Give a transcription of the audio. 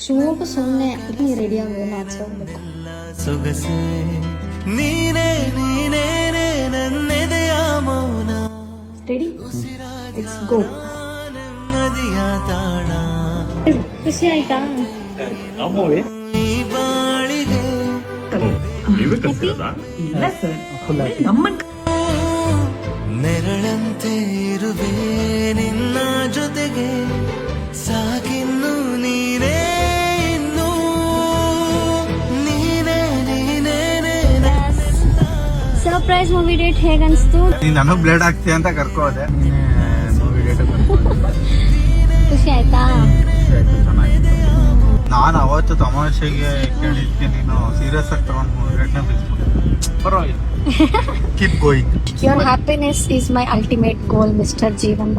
ಚೂರು ಸುಮ್ಮನೆ ನೀ ರೆಡಿ ಆಗೋದು ಆಚೆ ಹೋಗ್ಬೇಕು. ಸೊಗಸೆ ನೀನೇ ನೀನೇನೆ ನನ್ನೆದೆಯ ಮೌನ ರೆಡಿ, ಲೆಟ್ಸ್ ಗೋ. ನದಿಯ ತಾಣ ಖುಷಿ ಆಯ್ತಾ? ಈ ಬಾಳಿಗೆ ನೆರಳಂತೆ ಇರುವೆ ನಿನ್ನ ಜೊತೆಗೆ, ಸಾಕಿನ್ನು ನೀನೇ ಇನ್ನು ನೀನೇ ನೀನೇನೆ ಸರ್ಪ್ರೈಸ್ ಮೂವಿ ಡೇಟ್ ಹೇಗನ್ಸ್ತು? ನೀನ್ ನನಗ್ ಬ್ಲೇಡ್ ಆಗ್ತೀಯ ಅಂತ ಕರ್ಕೋದೆ. ಮೂವಿ ಡೇಟ್ ಖುಷಿ ಆಯ್ತಾ? ನಾನು ಅವತ್ತು ತಮಾಷೆಗೆ ಕೇಳಿದ್ಕೆ ನೀನು ಸೀರಿಯಸ್ ಆಗಿ ತಗೊಂಡು ಮೂವಿ ಡೇಟ್ನ ಬಿಸ್ಬಿಟ್ಟು ಪರವಾಗಿಲ್ಲ. Keep going. Your happiness is my ultimate goal, Mr. Jeevan.